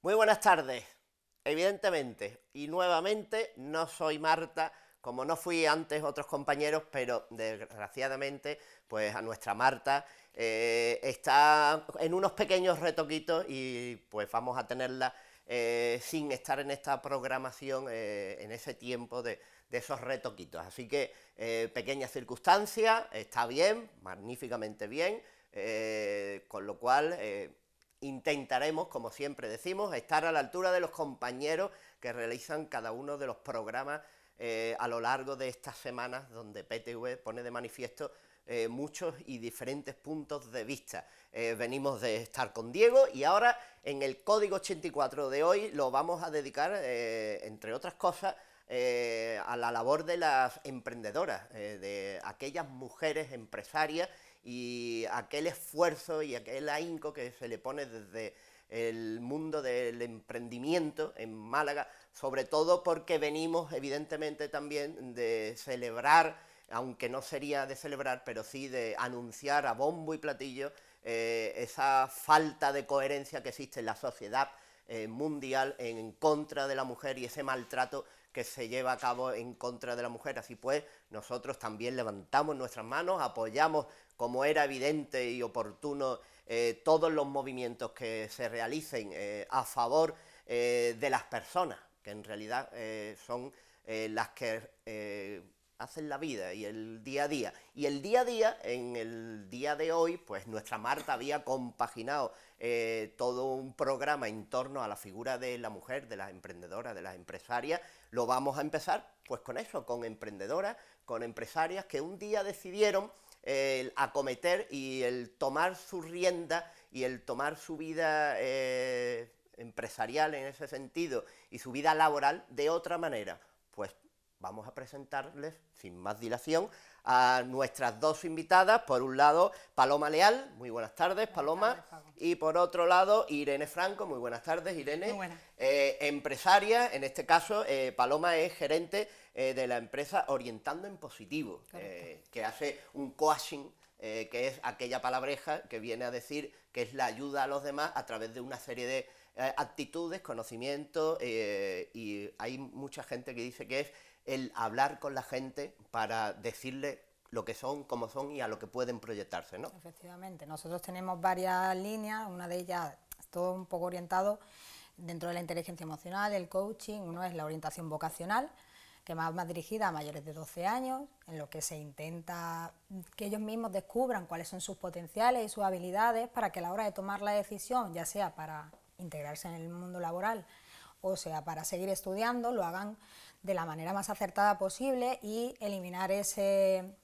Muy buenas tardes. Evidentemente y nuevamente no soy Marta, como no fui antes otros compañeros, pero desgraciadamente pues a nuestra Marta está en unos pequeños retoquitos y pues vamos a tenerla sin estar en esta programación en ese tiempo de esos retoquitos. Así que pequeñas circunstancias, está bien, magníficamente bien, con lo cual intentaremos, como siempre decimos, estar a la altura de los compañeros que realizan cada uno de los programas a lo largo de estas semanas, donde PTV pone de manifiesto muchos y diferentes puntos de vista. Venimos de estar con Diego y ahora en el Código 84 de hoy lo vamos a dedicar, entre otras cosas, a la labor de las emprendedoras, de aquellas mujeres empresarias y aquel esfuerzo y aquel ahínco que se le pone desde el mundo del emprendimiento en Málaga, sobre todo porque venimos evidentemente también de celebrar, aunque no sería de celebrar, pero sí de anunciar a bombo y platillo esa falta de coherencia que existe en la sociedad mundial en contra de la mujer y ese maltrato que se lleva a cabo en contra de la mujer. Así pues, nosotros también levantamos nuestras manos, apoyamos, como era evidente y oportuno, todos los movimientos que se realicen a favor de las personas, que en realidad son las que hacen la vida y el día a día. Y el día a día, en el día de hoy, pues nuestra Marta había compaginado todo un programa en torno a la figura de la mujer, de las emprendedoras, de las empresarias. Lo vamos a empezar pues con eso, con emprendedoras, con empresarias que un día decidieron el acometer y el tomar su rienda y el tomar su vida empresarial en ese sentido y su vida laboral de otra manera. Pues vamos a presentarles, sin más dilación, a nuestras dos invitadas. Por un lado, Paloma Leal. Muy buenas tardes, Paloma. Buenas tardes, y por otro lado, Irene Franco. Muy buenas tardes, Irene. Muy buenas. Empresaria, en este caso, Paloma es gerente de la empresa Orientando en Positivo, que hace un coaching, que es aquella palabreja que viene a decir que es la ayuda a los demás a través de una serie de actitudes, conocimientos, y hay mucha gente que dice que es el hablar con la gente para decirle lo que son, cómo son y a lo que pueden proyectarse, ¿no? Efectivamente, nosotros tenemos varias líneas, una de ellas todo un poco orientado dentro de la inteligencia emocional, el coaching. Uno es la orientación vocacional, que va más dirigida a mayores de 12 años, en lo que se intenta que ellos mismos descubran cuáles son sus potenciales y sus habilidades para que a la hora de tomar la decisión, ya sea para integrarse en el mundo laboral o sea para seguir estudiando, lo hagan de la manera más acertada posible y eliminar el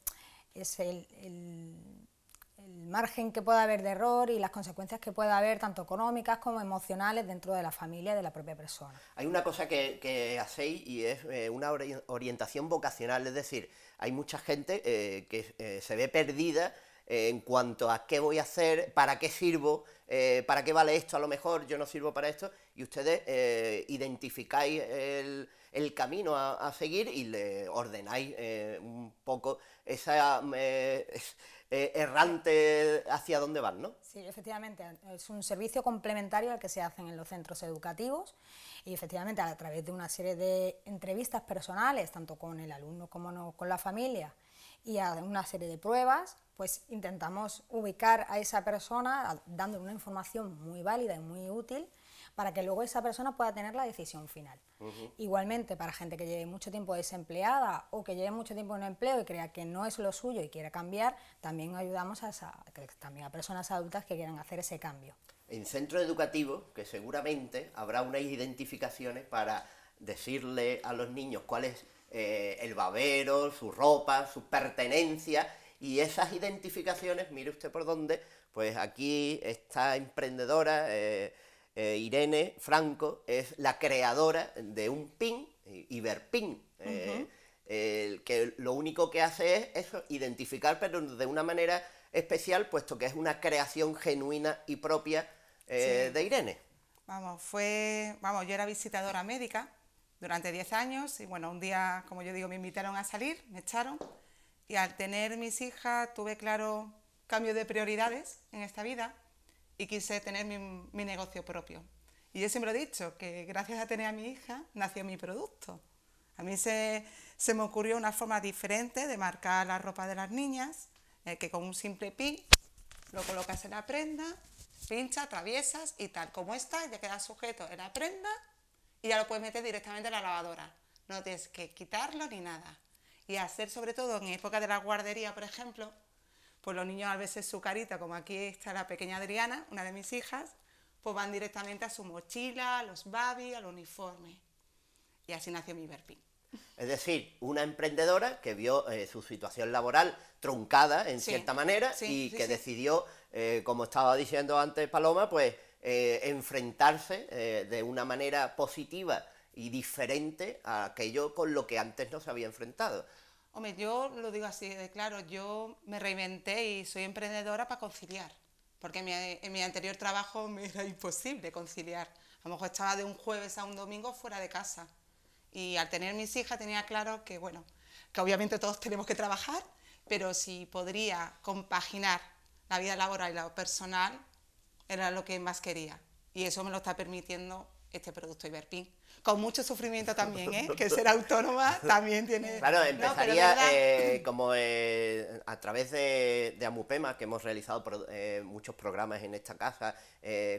margen que pueda haber de error y las consecuencias que pueda haber tanto económicas como emocionales dentro de la familia y de la propia persona. Hay una cosa que hacéis y es una orientación vocacional, es decir, hay mucha gente que se ve perdida en cuanto a qué voy a hacer, para qué sirvo, para qué vale esto, a lo mejor yo no sirvo para esto, y ustedes identificáis el camino a seguir y le ordenáis un poco esa errante hacia dónde van, ¿no? Sí, efectivamente, es un servicio complementario al que se hacen en los centros educativos y efectivamente a través de una serie de entrevistas personales, tanto con el alumno como no, con la familia, y a una serie de pruebas, pues intentamos ubicar a esa persona dándole una información muy válida y muy útil para que luego esa persona pueda tener la decisión final. Igualmente, para gente que lleve mucho tiempo desempleada o que lleve mucho tiempo en un empleo y crea que no es lo suyo y quiera cambiar, también ayudamos también a personas adultas que quieran hacer ese cambio. En centros educativos, que seguramente habrá unas identificaciones para decirle a los niños cuál es el babero, su ropa, sus pertenencias, y esas identificaciones, mire usted por dónde, pues aquí esta emprendedora, Irene Franco, es la creadora de un pin, Iberpin, que lo único que hace es eso, identificar, pero de una manera especial, puesto que es una creación genuina y propia de Irene. Yo era visitadora médica durante 10 años y bueno, un día, como yo digo, me invitaron a salir, me echaron y al tener mis hijas tuve claro cambio de prioridades en esta vida y quise tener mi negocio propio. Y yo siempre he dicho que gracias a tener a mi hija nació mi producto. A mí se me ocurrió una forma diferente de marcar la ropa de las niñas, que con un simple pin lo colocas en la prenda, pincha, atraviesas y tal como está, ya queda sujeto en la prenda y ya lo puedes meter directamente en la lavadora. No tienes que quitarlo ni nada. Y hacer, sobre todo en época de la guardería, por ejemplo, pues los niños al verse su carita, como aquí está la pequeña Adriana, una de mis hijas, pues van directamente a su mochila, a los babi, al uniforme. Y así nació mi Iberpin. Es decir, una emprendedora que vio su situación laboral truncada en cierta manera y que decidió, como estaba diciendo antes Paloma, pues enfrentarse de una manera positiva y diferente a aquello con lo que antes no se había enfrentado. Hombre, yo lo digo así de claro, yo me reinventé y soy emprendedora para conciliar, porque en mi anterior trabajo me era imposible conciliar. A lo mejor estaba de un jueves a un domingo fuera de casa. Y al tener mis hijas tenía claro que, bueno, que obviamente todos tenemos que trabajar, pero si podría compaginar la vida laboral y la personal, era lo que más quería. Y eso me lo está permitiendo este producto Iberpin. Con mucho sufrimiento también, que ser autónoma también tiene... Claro, empezaría como a través de Amupema, que hemos realizado muchos programas en esta casa,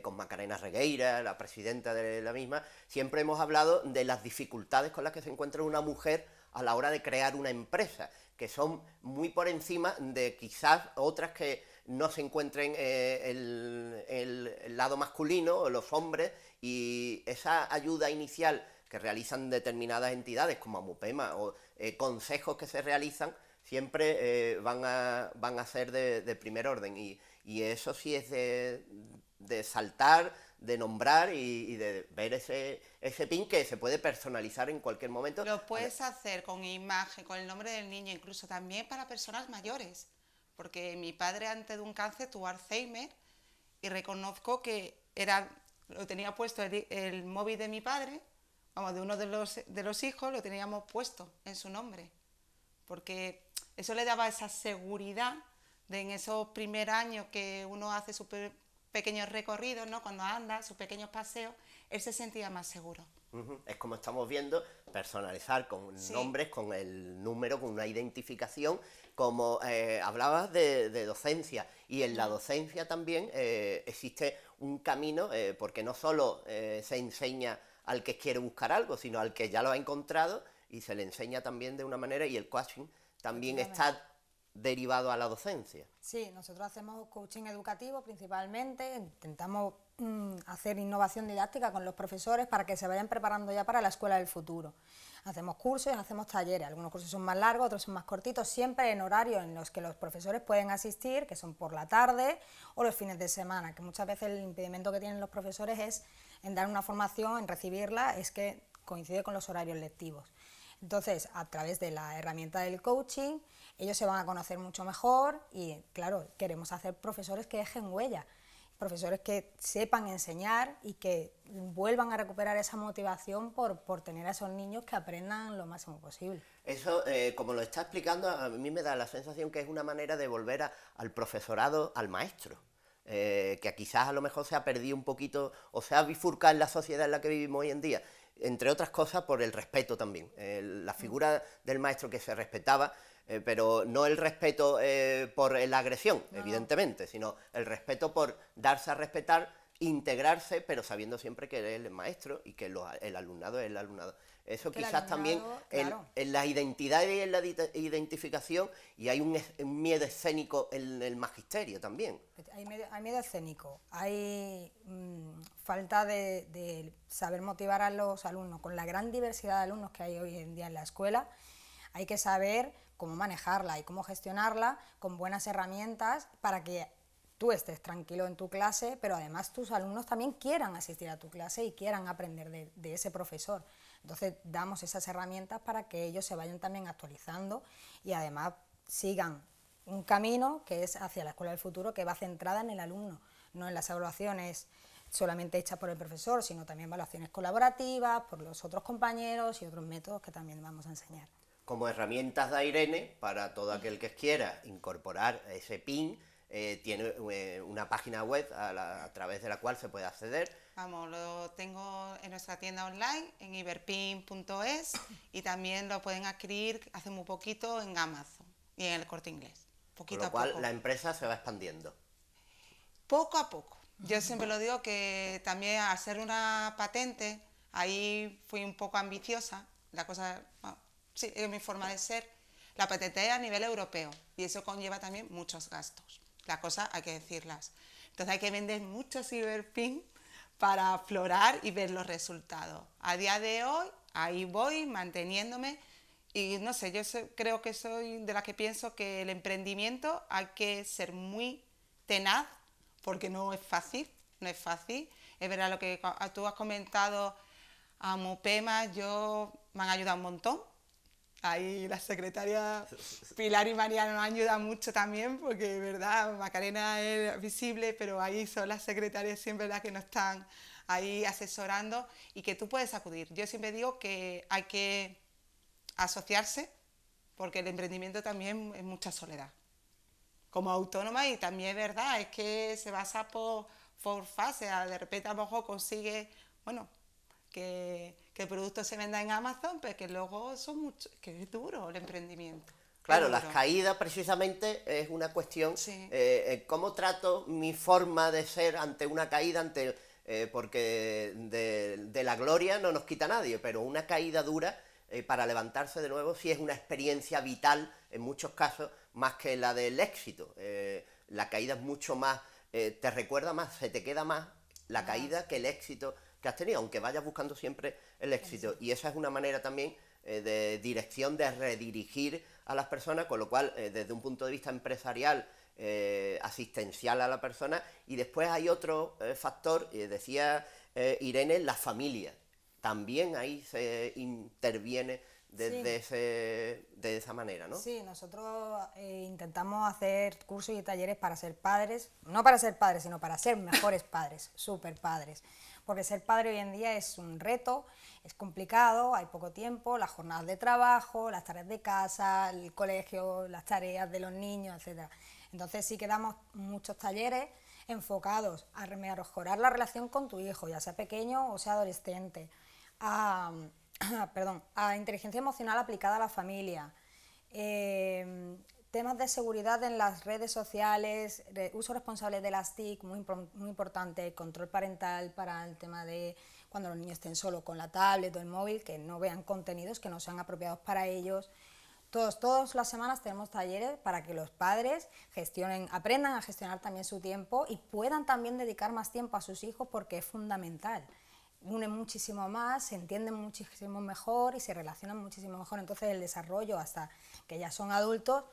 con Macarena Regueira, la presidenta de la misma, siempre hemos hablado de las dificultades con las que se encuentra una mujer a la hora de crear una empresa, que son muy por encima de quizás otras que no se encuentren el lado masculino o los hombres, y esa ayuda inicial que realizan determinadas entidades como Amupema o consejos que se realizan siempre van a ser de primer orden, y eso sí es de saltar, de nombrar y de ver ese pin que se puede personalizar en cualquier momento. Lo puedes hacer con imagen, con el nombre del niño, incluso también para personas mayores, porque mi padre antes de un cáncer tuvo Alzheimer y reconozco que lo tenía puesto el móvil de mi padre, vamos, de uno de los hijos, lo teníamos puesto en su nombre, porque eso le daba esa seguridad de en esos primeros años que uno hace sus pequeños recorridos, ¿no? Cuando anda, sus pequeños paseos, él se sentía más seguro. Es como estamos viendo, personalizar con nombres, con el número, con una identificación, como hablabas de docencia, y en la docencia también existe un camino, porque no solo se enseña al que quiere buscar algo, sino al que ya lo ha encontrado, y se le enseña también de una manera, y el coaching también está derivado a la docencia. Sí, nosotros hacemos coaching educativo principalmente, intentamos hacer innovación didáctica con los profesores para que se vayan preparando ya para la escuela del futuro. Hacemos cursos, hacemos talleres, algunos cursos son más largos, otros son más cortitos, siempre en horarios en los que los profesores pueden asistir, que son por la tarde o los fines de semana, que muchas veces el impedimento que tienen los profesores es en dar una formación, en recibirla, es que coincide con los horarios lectivos. Entonces, a través de la herramienta del coaching, ellos se van a conocer mucho mejor y, claro, queremos hacer profesores que dejen huella, profesores que sepan enseñar y que vuelvan a recuperar esa motivación por tener a esos niños que aprendan lo máximo posible. Eso, como lo está explicando, a mí me da la sensación que es una manera de volver al profesorado, al maestro. Que quizás a lo mejor se ha perdido un poquito o se ha bifurcado en la sociedad en la que vivimos hoy en día, entre otras cosas por el respeto también, la figura del maestro que se respetaba, pero no el respeto por la agresión, evidentemente, sino el respeto por darse a respetar integrarse, pero sabiendo siempre que es el maestro y que el alumnado es el alumnado. Eso Que el quizás también alumnado, claro. en la identidad y en la identificación, y hay un miedo escénico en el magisterio también. Hay miedo escénico, hay falta de saber motivar a los alumnos. Con la gran diversidad de alumnos que hay hoy en día en la escuela, hay que saber cómo manejarla y cómo gestionarla con buenas herramientas para que tú estés tranquilo en tu clase, pero además tus alumnos también quieran asistir a tu clase y quieran aprender de ese profesor. Entonces damos esas herramientas para que ellos se vayan también actualizando y además sigan un camino que es hacia la escuela del futuro, que va centrada en el alumno, no en las evaluaciones solamente hechas por el profesor, sino también evaluaciones colaborativas por los otros compañeros y otros métodos que también vamos a enseñar. Como herramientas de Irene, para todo aquel que quiera incorporar ese PIN, tiene una página web a través de la cual se puede acceder. Vamos, lo tengo en nuestra tienda online, en iberpin.es, y también lo pueden adquirir hace muy poquito en Amazon y en el Corte Inglés. Con lo cual la empresa se va expandiendo. Poco a poco. Yo siempre lo digo que también al ser una patente, ahí fui un poco ambiciosa, la cosa, bueno, sí, es mi forma de ser, la patenté a nivel europeo y eso conlleva también muchos gastos. Las cosas hay que decirlas. Entonces hay que vender mucho Iberpin para aflorar y ver los resultados. A día de hoy, ahí voy manteniéndome y no sé, creo que soy de las que pienso que el emprendimiento hay que ser muy tenaz porque no es fácil, no es fácil. Es verdad lo que tú has comentado, a Mupema, me han ayudado un montón. Ahí las secretarias Pilar y Mariana nos ayudan mucho también, porque verdad, Macarena es visible, pero ahí son las secretarias siempre las que nos están ahí asesorando y que tú puedes acudir. Yo siempre digo que hay que asociarse, porque el emprendimiento también es mucha soledad. Como autónoma, y también es verdad, es que se basa por fase. De repente a lo mejor consigue, bueno, que el producto se venda en Amazon, pero que luego que es duro el emprendimiento. Claro, las caídas precisamente es una cuestión, Sí. ¿Cómo trato mi forma de ser ante una caída? Porque de la gloria no nos quita nadie, pero una caída dura, para levantarse de nuevo, sí es una experiencia vital en muchos casos, más que la del éxito. La caída es mucho más, te recuerda más, se te queda más la caída que el éxito que has tenido, aunque vayas buscando siempre el éxito. Y esa es una manera también de dirección, de redirigir a las personas, con lo cual, desde un punto de vista empresarial, asistencial a la persona. Y después hay otro factor, decía Irene, la familia. También ahí se interviene de esa manera, ¿no? Sí, nosotros intentamos hacer cursos y talleres para ser padres, no para ser padres, sino para ser mejores padres, súper padres. Porque ser padre hoy en día es un reto, es complicado, hay poco tiempo, las jornadas de trabajo, las tareas de casa, el colegio, las tareas de los niños, etc. Entonces sí que damos muchos talleres enfocados a mejorar la relación con tu hijo, ya sea pequeño o sea adolescente, a inteligencia emocional aplicada a la familia, temas de seguridad en las redes sociales, uso responsable de las TIC, muy importante, control parental para el tema de cuando los niños estén solo con la tablet o el móvil, que no vean contenidos que no sean apropiados para ellos. Todas las semanas tenemos talleres para que los padres aprendan a gestionar también su tiempo y puedan también dedicar más tiempo a sus hijos, porque es fundamental. Unen muchísimo más, se entienden muchísimo mejor y se relacionan muchísimo mejor. Entonces el desarrollo hasta que ya son adultos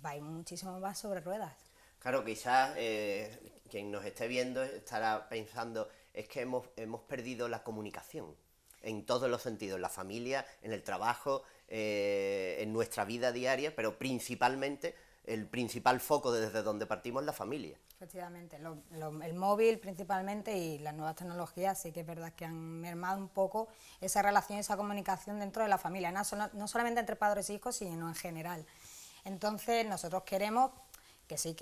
va a ir muchísimo más sobre ruedas. Claro, quizás quien nos esté viendo estará pensando, es que hemos perdido la comunicación en todos los sentidos, en la familia, en el trabajo, en nuestra vida diaria, pero principalmente el principal foco desde donde partimos es la familia. Efectivamente, el móvil principalmente y las nuevas tecnologías sí que es verdad que han mermado un poco esa relación, esa comunicación dentro de la familia, no solamente entre padres e hijos, sino en general. Entonces nosotros queremos que sí,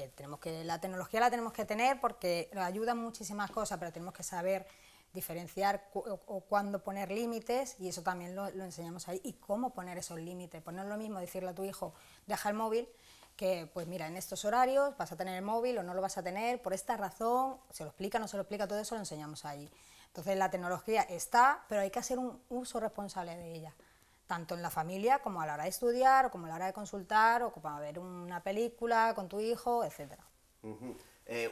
la tecnología la tenemos que tener porque nos ayuda en muchísimas cosas, pero tenemos que saber diferenciar o cuándo poner límites, y eso también lo enseñamos ahí, y cómo poner esos límites. Pues no es lo mismo decirle a tu hijo, deja el móvil, que, pues mira, en estos horarios vas a tener el móvil o no lo vas a tener, por esta razón, se lo explica, no se lo explica, todo eso lo enseñamos allí. Entonces la tecnología está, pero hay que hacer un uso responsable de ella, tanto en la familia como a la hora de estudiar, o como a la hora de consultar, o como a ver una película con tu hijo, etcétera.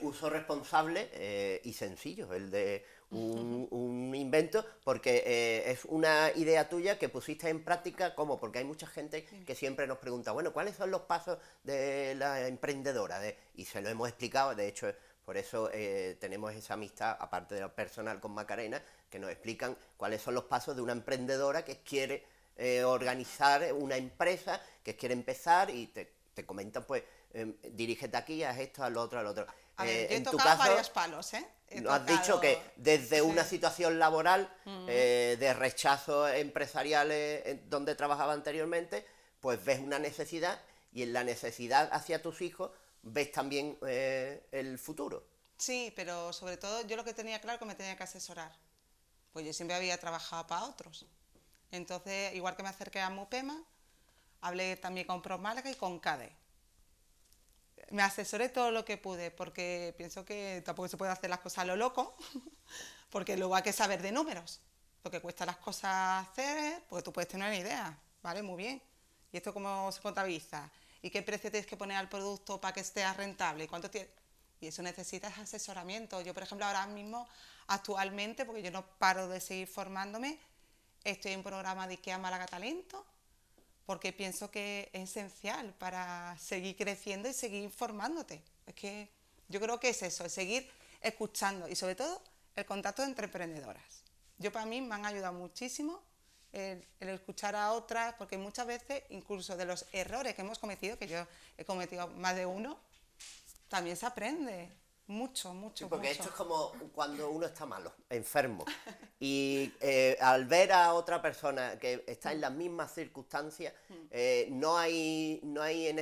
Uso responsable y sencillo, el de un invento, porque es una idea tuya que pusiste en práctica, ¿cómo? Porque hay mucha gente que siempre nos pregunta, bueno, ¿cuáles son los pasos de la emprendedora? Y se lo hemos explicado, de hecho, por eso tenemos esa amistad, aparte de lo personal con Macarena, que nos explican cuáles son los pasos de una emprendedora que quiere organizar una empresa, que quiere empezar y te comentan, pues, dirígete aquí, haz esto, haz lo otro, al otro. A ver, yo he En tu tocado caso, varios palos, ¿eh? nos has dicho que desde una situación laboral, Mm. de rechazo empresarial donde trabajaba anteriormente, pues ves una necesidad y en la necesidad hacia tus hijos ves también el futuro. Sí, pero sobre todo yo lo que tenía claro que me tenía que asesorar. Pues yo siempre había trabajado para otros. Entonces, igual que me acerqué a Mupema, hablé también con ProMálaga y con CADE. Me asesoré todo lo que pude, porque pienso que tampoco se puede hacer las cosas a lo loco, porque luego hay que saber de números. Lo que cuesta las cosas hacer, pues tú puedes tener una idea, ¿vale? Muy bien. ¿Y esto cómo se contabiliza? ¿Y qué precio tienes que poner al producto para que esté rentable? ¿Y cuánto tiene? Y eso necesitas asesoramiento. Yo, por ejemplo, ahora mismo, actualmente, porque yo no paro de seguir formándome, estoy en un programa de IKEA Málaga Talento, porque pienso que es esencial para seguir creciendo y seguir informándote. Es que yo creo que es eso, es seguir escuchando y sobre todo el contacto entre emprendedoras. Yo para mí me han ayudado muchísimo el escuchar a otras, porque muchas veces incluso de los errores que hemos cometido, que yo he cometido más de uno, también se aprende mucho, mucho, Sí, porque mucho. esto es como cuando uno está malo, enfermo, y al ver a otra persona que está en las mismas circunstancias, no hay en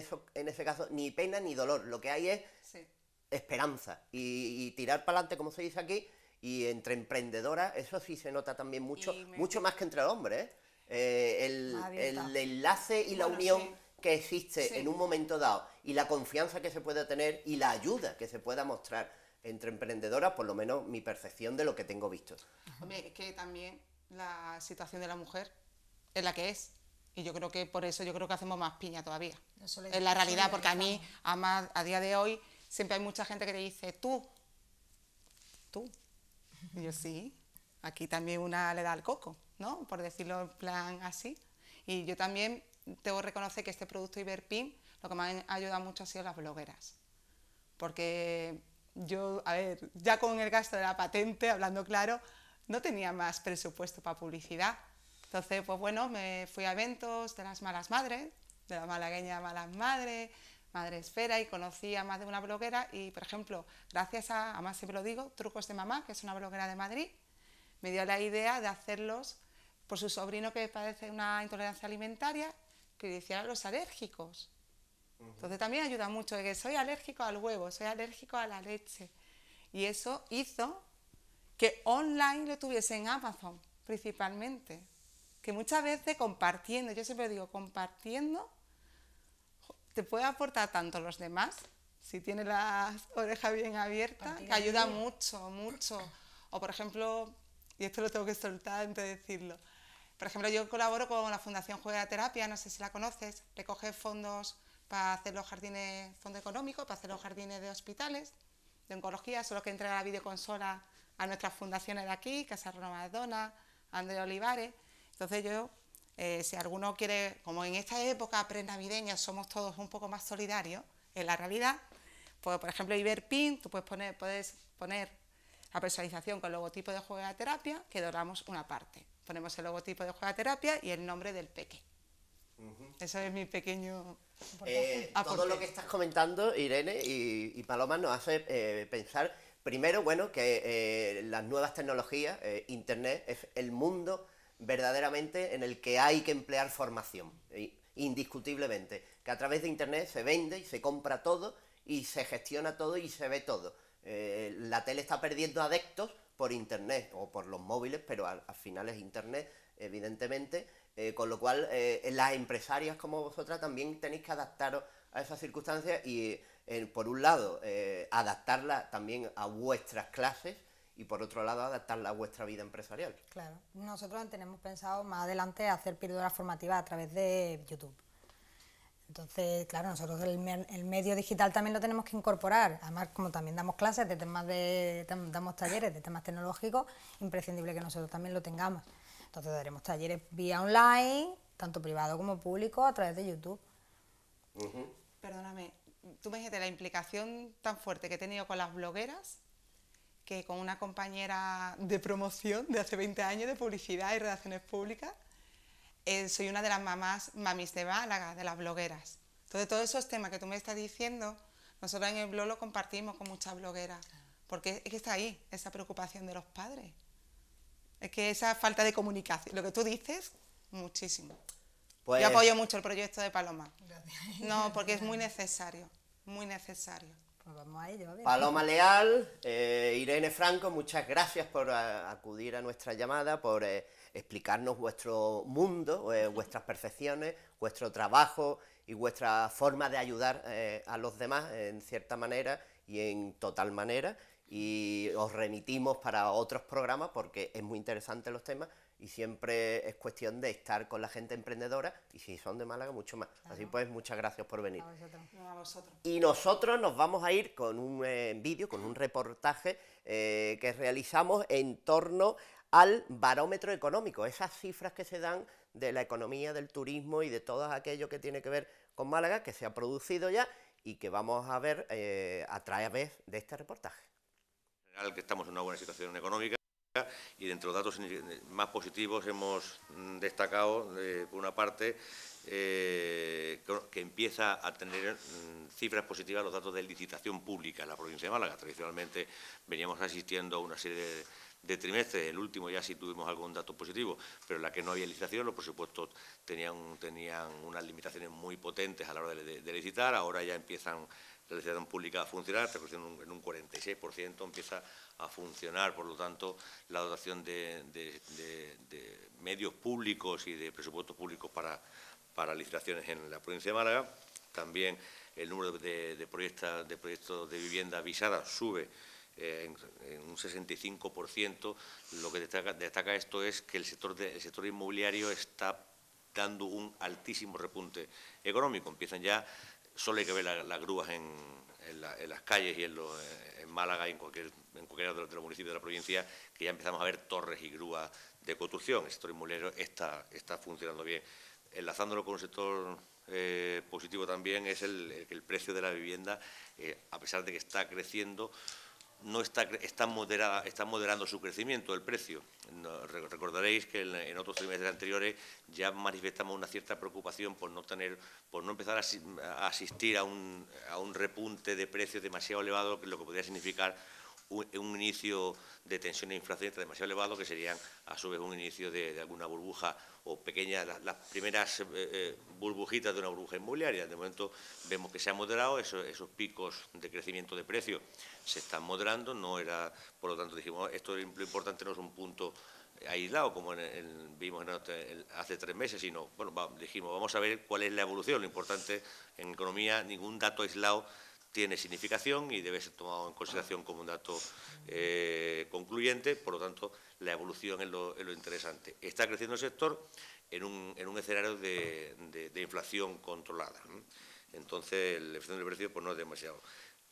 ese caso ni pena ni dolor, lo que hay es Sí. esperanza y tirar para adelante, como se dice aquí, y entre emprendedoras, eso sí se nota también mucho, Y me- mucho más que entre hombres, ¿eh? Más abierta. El enlace y la Bueno, unión sí. que existe Sí. en un momento dado y la confianza que se puede tener y la ayuda que se pueda mostrar entre emprendedoras, por lo menos mi percepción de lo que tengo visto. Hombre, es que también la situación de la mujer es la que es. Y yo creo que por eso yo creo que hacemos más piña todavía. Es la realidad, porque a mí, a día de hoy, siempre hay mucha gente que te dice, tú. Y yo sí, aquí también una le da al coco, ¿no? Por decirlo en plan así. Y yo también tengo que reconocer que este producto Iberpin, lo que me ha ayudado mucho ha sido las blogueras. Porque yo, a ver, ya con el gasto de la patente, hablando claro, no tenía más presupuesto para publicidad. Entonces, pues bueno, me fui a eventos de las Malas Madres, de la malagueña Malas Madres, Madre Esfera, y conocí a más de una bloguera y, por ejemplo, gracias a, además siempre lo digo, Trucos de Mamá, que es una bloguera de Madrid, me dio la idea de hacerlos por su sobrino que padece una intolerancia alimentaria, que le hiciera a los alérgicos. Entonces también ayuda mucho, de que soy alérgico al huevo, soy alérgico a la leche. Y eso hizo que online lo tuviese en Amazon, principalmente. Que muchas veces compartiendo, yo siempre digo, compartiendo, te puede aportar tanto a los demás, si tienes las orejas bien abiertas, que ayuda mucho, mucho. O por ejemplo, y esto lo tengo que soltar antes de decirlo, por ejemplo, yo colaboro con la Fundación Juega Terapia, no sé si la conoces, recoge fondos para hacer los jardines, fondo económico, para hacer los jardines de hospitales, de oncología, solo que entrega la videoconsola a nuestras fundaciones de aquí, Casa Roma Dona, Andrés Olivares. Entonces yo, si alguno quiere, como en esta época prenavideña somos todos un poco más solidarios, en la realidad, pues por ejemplo Iberpin, tú puedes poner la personalización con el logotipo de Juega Terapia, que donamos una parte. Ponemos el logotipo de Juega Terapia y el nombre del peque. Eso es mi pequeño aporte. Todo lo que estás comentando, Irene y Paloma, nos hace pensar, primero, bueno, que las nuevas tecnologías, Internet, es el mundo verdaderamente en el que hay que emplear formación, indiscutiblemente, que a través de Internet se vende y se compra todo y se gestiona todo y se ve todo. La tele está perdiendo adeptos por internet o por los móviles, pero al final es internet, evidentemente, con lo cual las empresarias como vosotras también tenéis que adaptaros a esas circunstancias y, por un lado, adaptarla también a vuestras clases y, por otro lado, adaptarla a vuestra vida empresarial. Claro, nosotros tenemos pensado más adelante hacer píldoras formativas a través de YouTube. Entonces, claro, nosotros el medio digital también lo tenemos que incorporar. Además, como también damos clases de temas damos talleres de temas tecnológicos, imprescindible que nosotros también lo tengamos. Entonces, daremos talleres vía online, tanto privado como público, a través de YouTube. Perdóname, tú me dijiste la implicación tan fuerte que he tenido con las blogueras, que con una compañera de promoción de hace 20 años de publicidad y relaciones públicas, soy una de las mamis de Málaga, de las blogueras. Entonces, todos esos temas que tú me estás diciendo, nosotros en el blog lo compartimos con muchas blogueras, porque es que está ahí, esa preocupación de los padres. Es que esa falta de comunicación, lo que tú dices, muchísimo. Pues, yo apoyo mucho el proyecto de Paloma. Gracias. No, porque es muy necesario, muy necesario. Pues vamos a ello. Paloma Leal, Irene Franco, muchas gracias por acudir a nuestra llamada, por explicarnos vuestro mundo, vuestras percepciones, vuestro trabajo y vuestra forma de ayudar a los demás en cierta manera y en total manera. Y os remitimos para otros programas porque es muy interesante los temas y siempre es cuestión de estar con la gente emprendedora y si son de Málaga mucho más. Claro. Así pues, muchas gracias por venir. A vosotros. Y nosotros nos vamos a ir con un vídeo, con un reportaje que realizamos en torno al barómetro económico, esas cifras que se dan de la economía, del turismo y de todo aquello que tiene que ver con Málaga, que se ha producido ya y que vamos a ver a través de este reportaje. Que estamos en una buena situación económica y dentro de los datos más positivos hemos destacado, por una parte, que empieza a tener cifras positivas los datos de licitación pública en la provincia de Málaga. Tradicionalmente veníamos asistiendo a una serie de trimestres, el último ya sí tuvimos algún dato positivo, pero en la que no había licitación, los presupuestos tenían unas limitaciones muy potentes a la hora de licitar. Ahora ya empiezan la licitación pública a funcionar, está creciendo en un 46%, empieza a funcionar, por lo tanto, la dotación de medios públicos y de presupuestos públicos para licitaciones en la provincia de Málaga. También el número de proyectos de vivienda avisada sube en un 65%. Lo que destaca esto es que el sector inmobiliario está dando un altísimo repunte económico. Empiezan ya, solo hay que ver las grúas en las calles y en Málaga y en cualquier de los municipios de la provincia, que ya empezamos a ver torres y grúas de construcción. El sector inmobiliario está funcionando bien. Enlazándolo con un sector positivo también es el precio de la vivienda, a pesar de que está creciendo, está moderando su crecimiento, el precio. Recordaréis que en otros trimestres anteriores ya manifestamos una cierta preocupación por no empezar a asistir a un repunte de precios demasiado elevado, lo que podría significar un inicio de tensión inflacionista demasiado elevado, que serían a su vez un inicio de alguna burbuja o pequeñas, las primeras burbujitas de una burbuja inmobiliaria. De momento vemos que se han moderado, esos picos de crecimiento de precios se están moderando, por lo tanto dijimos, esto lo importante no es un punto aislado, como vimos hace 3 meses, sino, bueno, dijimos, vamos a ver cuál es la evolución. Lo importante en economía, ningún dato aislado tiene significación y debe ser tomado en consideración como un dato concluyente. Por lo tanto, la evolución es lo interesante. Está creciendo el sector en un escenario de inflación controlada. Entonces, el efecto del precio pues, no es demasiado.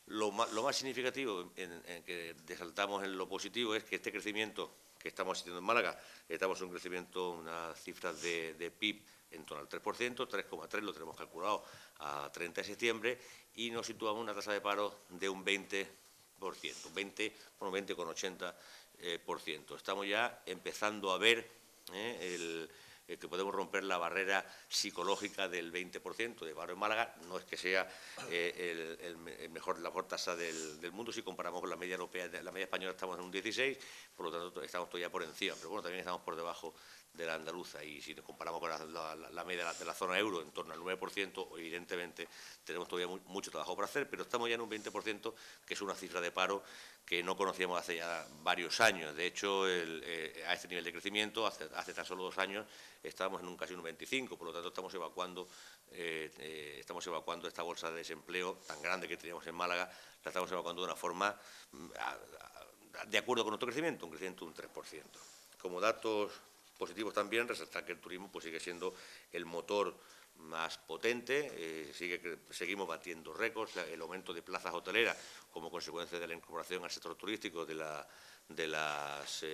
Lo más significativo en que resaltamos en lo positivo es que este crecimiento que estamos asistiendo en Málaga, estamos en un crecimiento, unas cifras de PIB en torno al 3%, 3,3% lo tenemos calculado a 30 de septiembre, y nos situamos en una tasa de paro de un 20%, 20,80%. Estamos ya empezando a ver que podemos romper la barrera psicológica del 20% de paro en Málaga. No es que sea la mejor tasa del mundo. Si comparamos con la media europea, la media española estamos en un 16, por lo tanto estamos todavía por encima, pero bueno, también estamos por debajo de la andaluza, y si nos comparamos con la media de la zona euro, en torno al 9%, evidentemente tenemos todavía mucho trabajo por hacer, pero estamos ya en un 20%, que es una cifra de paro que no conocíamos hace ya varios años. De hecho, a este nivel de crecimiento, hace tan solo 2 años, estábamos en casi un 25%, por lo tanto estamos evacuando esta bolsa de desempleo tan grande que teníamos en Málaga, la estamos evacuando de una forma de acuerdo con nuestro crecimiento, un crecimiento de un 3%. Como datos positivos también, resaltar que el turismo pues sigue siendo el motor más potente, seguimos batiendo récords, el aumento de plazas hoteleras como consecuencia de la incorporación al sector turístico de los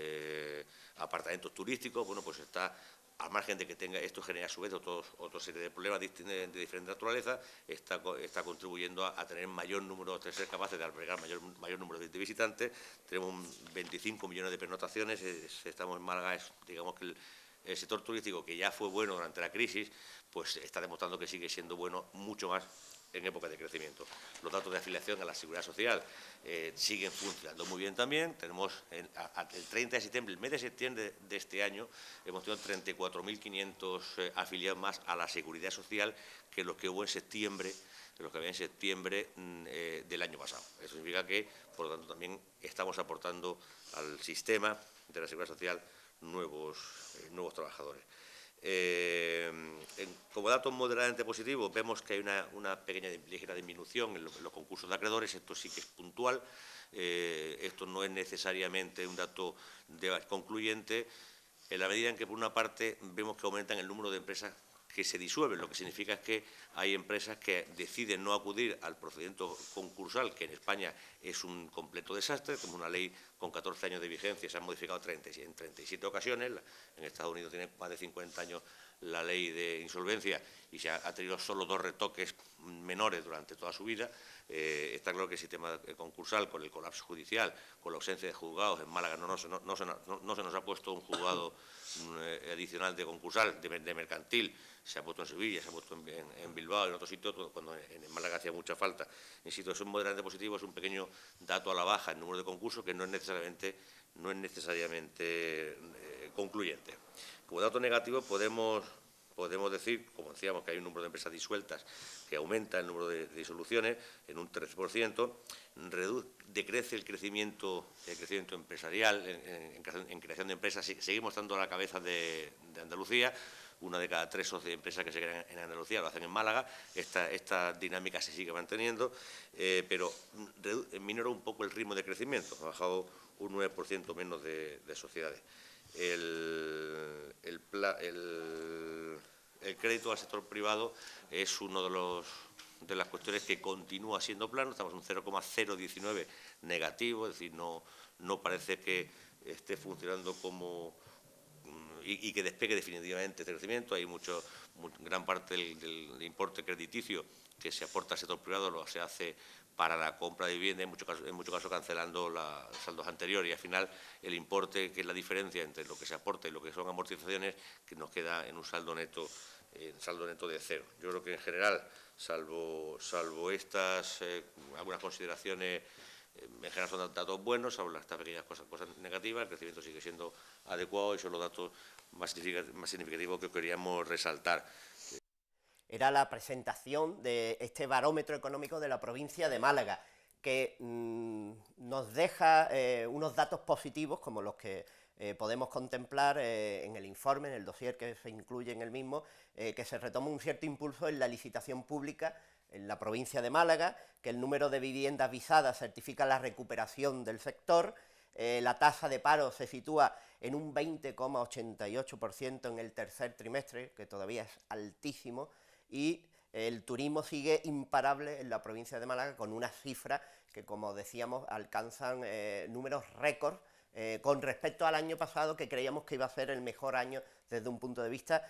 apartamentos turísticos, bueno, pues está, al margen de que esto genera a su vez otra serie de problemas de diferente naturaleza, está contribuyendo a tener mayor número, de ser capaces de albergar mayor número de visitantes. Tenemos 25 millones de pernoctaciones, estamos en Málaga, digamos que el sector turístico, que ya fue bueno durante la crisis, pues está demostrando que sigue siendo bueno mucho más en época de crecimiento. Los datos de afiliación a la Seguridad Social siguen funcionando muy bien también. Tenemos el 30 de septiembre, el mes de septiembre de este año, hemos tenido 34.500 afiliados más a la Seguridad Social que los que hubo en septiembre, del año pasado. Eso significa que, por lo tanto, también estamos aportando al sistema de la Seguridad Social nuevos trabajadores. Como datos moderadamente positivos, vemos que hay una pequeña ligera disminución en los concursos de acreedores. Esto sí que es puntual, esto no es necesariamente un dato concluyente, en la medida en que, por una parte, vemos que aumentan el número de empresas que se disuelven, lo que significa es que hay empresas que deciden no acudir al procedimiento concursal, que en España es un completo desastre. Como una ley con 14 años de vigencia, se ha modificado en 37 ocasiones. En Estados Unidos tiene más de 50 años la ley de insolvencia y se ha tenido solo 2 retoques menores durante toda su vida. Está claro que el sistema concursal, con el colapso judicial, con la ausencia de juzgados, en Málaga no se nos ha puesto un juzgado adicional de concursal, de mercantil. Se ha puesto en Sevilla, se ha puesto en Bilbao, en otros sitios, cuando en Málaga hacía mucha falta. Insisto, es un moderadamente positivo, es un pequeño dato a la baja el número de concursos, que no es necesariamente concluyente. Como dato negativo podemos decir, como decíamos, que hay un número de empresas disueltas que aumenta el número de disoluciones en un 13%, decrece el crecimiento empresarial en creación de empresas. Seguimos estando a la cabeza de Andalucía. 1 de cada 3 empresas que se crean en Andalucía lo hacen en Málaga. Esta dinámica se sigue manteniendo, pero minora un poco el ritmo de crecimiento. Ha bajado un 9% menos de sociedades. El crédito al sector privado es uno de las cuestiones que continúa siendo plano. Estamos en un 0,019 negativo, es decir, no parece que esté funcionando como y que despegue definitivamente este crecimiento. Hay gran parte del importe crediticio que se aporta al sector privado se hace para la compra de vivienda, en muchos casos cancelando los saldos anteriores, y al final el importe, que es la diferencia entre lo que se aporta y lo que son amortizaciones, que nos queda en un saldo neto de 0. Yo creo que en general, salvo estas algunas consideraciones, en general son datos buenos, salvo estas pequeñas cosas negativas. El crecimiento sigue siendo adecuado y son los datos más significativos que queríamos resaltar. Era la presentación de este barómetro económico de la provincia de Málaga, que nos deja unos datos positivos, como los que podemos contemplar en el informe, en el dossier que se incluye en el mismo, que se retoma un cierto impulso en la licitación pública en la provincia de Málaga, que el número de viviendas visadas certifica la recuperación del sector. La tasa de paro se sitúa en un 20,88% en el tercer trimestre, que todavía es altísimo, y el turismo sigue imparable en la provincia de Málaga, con unas cifras que, como decíamos, alcanzan números récord con respecto al año pasado, que creíamos que iba a ser el mejor año desde un punto de vista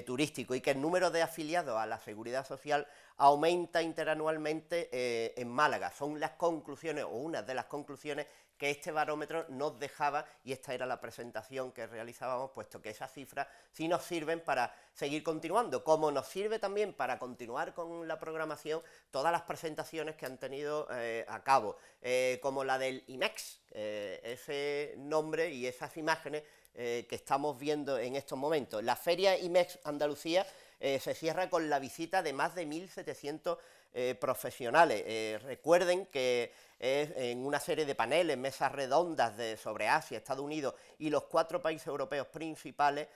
turístico, y que el número de afiliados a la Seguridad Social aumenta interanualmente en Málaga. Son las conclusiones, o una de las conclusiones, que este barómetro nos dejaba, y esta era la presentación que realizábamos, puesto que esas cifras sí nos sirven para seguir continuando, como nos sirve también para continuar con la programación todas las presentaciones que han tenido a cabo, como la del IMEX, ese nombre y esas imágenes que estamos viendo en estos momentos. La Feria IMEX Andalucía se cierra con la visita de más de 1.700 profesionales. Recuerden que es en una serie de paneles, mesas redondas sobre Asia, Estados Unidos y los 4 países europeos principales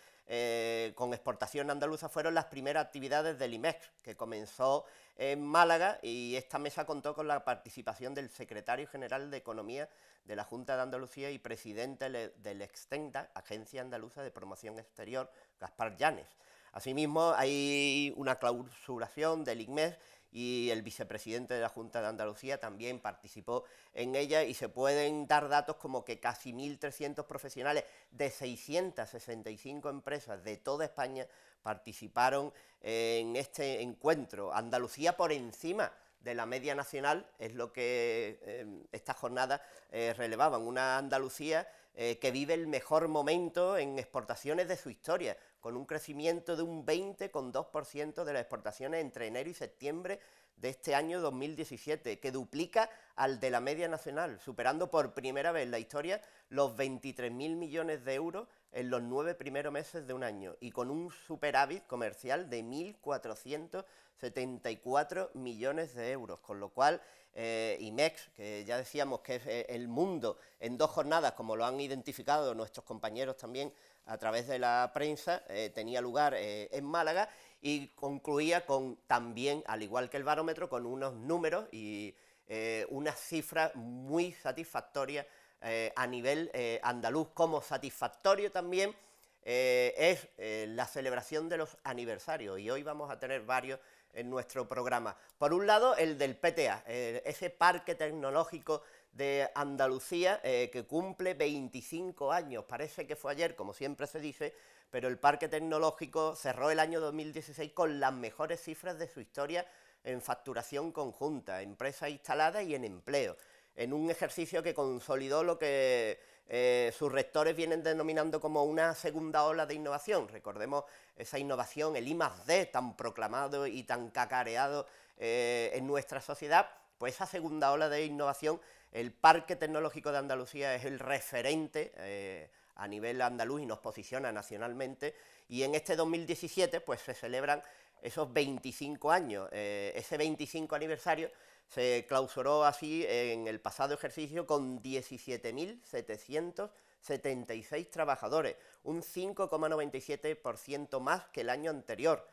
con exportación andaluza fueron las primeras actividades del IMEX, que comenzó en Málaga, y esta mesa contó con la participación del secretario general de Economía de la Junta de Andalucía y presidente del Extenda, Agencia Andaluza de Promoción Exterior, Gaspar Llanes. Asimismo, hay una clausuración del ICMES y el vicepresidente de la Junta de Andalucía también participó en ella, y se pueden dar datos como que casi 1.300 profesionales de 665 empresas de toda España participaron en este encuentro. Andalucía por encima de la media nacional es lo que estas jornadas relevaban, una Andalucía que vive el mejor momento en exportaciones de su historia, con un crecimiento de un 20,2% de las exportaciones entre enero y septiembre de este año 2017, que duplica al de la media nacional, superando por primera vez en la historia los 23.000 millones de euros en los 9 primeros meses de un año, y con un superávit comercial de 1.474 millones de euros, con lo cual IMEX, que ya decíamos que es el mundo en 2 jornadas, como lo han identificado nuestros compañeros también a través de la prensa, tenía lugar en Málaga, y concluía con también, al igual que el barómetro, con unos números y unas cifras muy satisfactorias a nivel andaluz. Como satisfactorio también es la celebración de los aniversarios, y hoy vamos a tener varios en nuestro programa. Por un lado, el del PTA, ese Parque Tecnológico de Andalucía, que cumple 25 años, parece que fue ayer, como siempre se dice, pero el Parque Tecnológico cerró el año 2016 con las mejores cifras de su historia en facturación conjunta, empresas instaladas y en empleo, en un ejercicio que consolidó lo que sus rectores vienen denominando como una segunda ola de innovación. Recordemos esa innovación, el I+D, tan proclamado y tan cacareado en nuestra sociedad. Pues esa segunda ola de innovación, el Parque Tecnológico de Andalucía es el referente a nivel andaluz y nos posiciona nacionalmente, y en este 2017 pues se celebran esos 25 años, ese 25 aniversario se clausuró así en el pasado ejercicio con 17.776 trabajadores, un 5,97% más que el año anterior,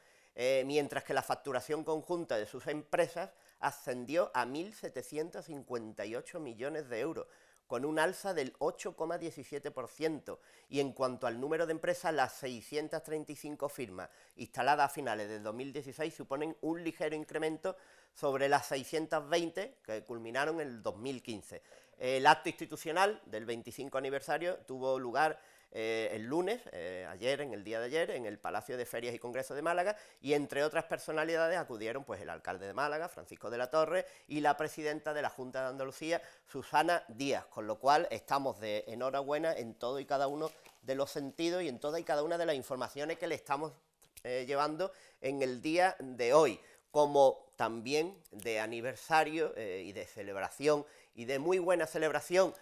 mientras que la facturación conjunta de sus empresas ascendió a 1.758 millones de euros, con un alza del 8,17%, y en cuanto al número de empresas, las 635 firmas instaladas a finales del 2016 suponen un ligero incremento sobre las 620 que culminaron en el 2015. El acto institucional del 25 aniversario tuvo lugar el lunes, ayer, en el día de ayer, en el Palacio de Ferias y Congresos de Málaga, y entre otras personalidades acudieron pues el alcalde de Málaga, Francisco de la Torre, y la presidenta de la Junta de Andalucía, Susana Díaz, con lo cual estamos de enhorabuena en todo y cada uno de los sentidos y en toda y cada una de las informaciones que le estamos llevando en el día de hoy, como también de aniversario y de celebración, y de muy buena celebración,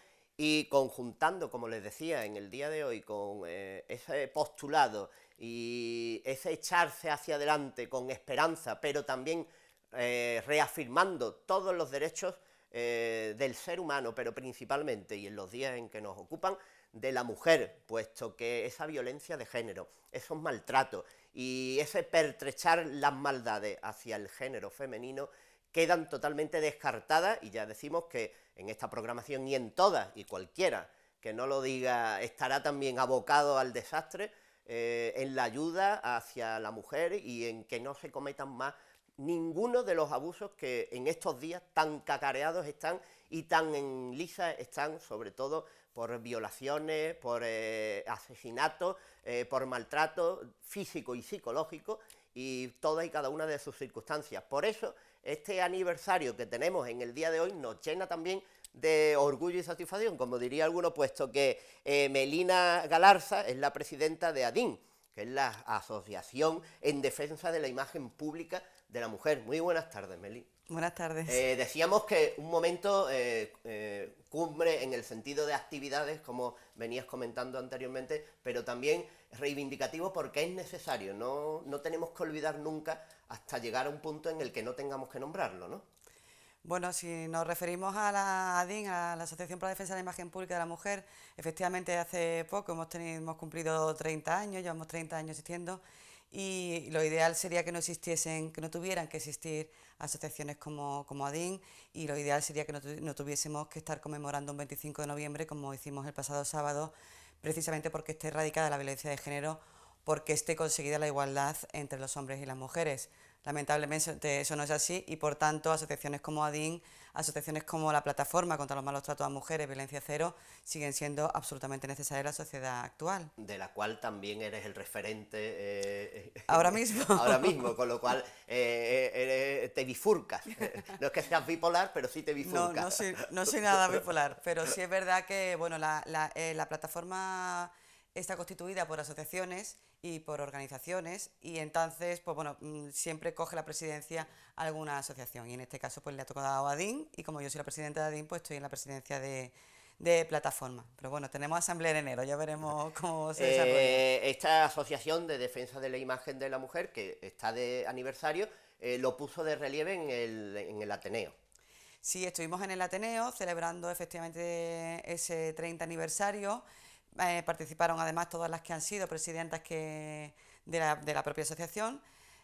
y conjuntando, como les decía, en el día de hoy con ese postulado y ese echarse hacia adelante con esperanza, pero también reafirmando todos los derechos del ser humano, pero principalmente, y en los días en que nos ocupan, de la mujer, puesto que esa violencia de género, esos maltratos y ese pertrechar las maldades hacia el género femenino quedan totalmente descartadas, y ya decimos que en esta programación y en todas, y cualquiera que no lo diga estará también abocado al desastre, en la ayuda hacia la mujer y en que no se cometan más ninguno de los abusos que en estos días tan cacareados están y tan en lisa están, sobre todo por violaciones, por asesinatos, por maltrato físico y psicológico, y todas y cada una de sus circunstancias. Por eso, este aniversario que tenemos en el día de hoy nos llena también de orgullo y satisfacción, como diría alguno, puesto que Melina Galarza es la presidenta de ADIN, que es la Asociación en Defensa de la Imagen Pública de la Mujer. Muy buenas tardes, Meli. Buenas tardes. Decíamos que un momento cumbre en el sentido de actividades, como venías comentando anteriormente, pero también reivindicativo porque es necesario, no tenemos que olvidar nunca hasta llegar a un punto en el que no tengamos que nombrarlo, ¿no? Bueno, si nos referimos a la ADIN, a la Asociación para la Defensa de la Imagen Pública de la Mujer, efectivamente hace poco hemos cumplido 30 años, llevamos 30 años existiendo, y lo ideal sería que no existiesen, que no tuvieran que existir asociaciones como ADIN, y lo ideal sería que no tuviésemos que estar conmemorando un 25 de noviembre como hicimos el pasado sábado, precisamente porque esté erradicada la violencia de género, porque esté conseguida la igualdad entre los hombres y las mujeres. Lamentablemente eso no es así y, por tanto, asociaciones como ADIN, asociaciones como la Plataforma contra los Malos Tratos a Mujeres, Violencia Cero, siguen siendo absolutamente necesarias en la sociedad actual. De la cual también eres el referente ahora mismo. Ahora mismo, con lo cual te bifurcas. No es que seas bipolar, pero sí te bifurcas. No soy nada bipolar, pero sí es verdad que bueno, la plataforma está constituida por asociaciones y por organizaciones, y entonces pues bueno, siempre coge la presidencia alguna asociación, y en este caso pues le ha tocado a ADIN, y como yo soy la presidenta de ADIN, pues estoy en la presidencia de plataforma. Pero bueno, tenemos asamblea en enero, ya veremos cómo se desarrolla. Esta Asociación de Defensa de la Imagen de la Mujer, que está de aniversario, lo puso de relieve en el Ateneo. Sí, estuvimos en el Ateneo celebrando efectivamente ese 30 aniversario. Participaron además todas las que han sido presidentas de la propia asociación.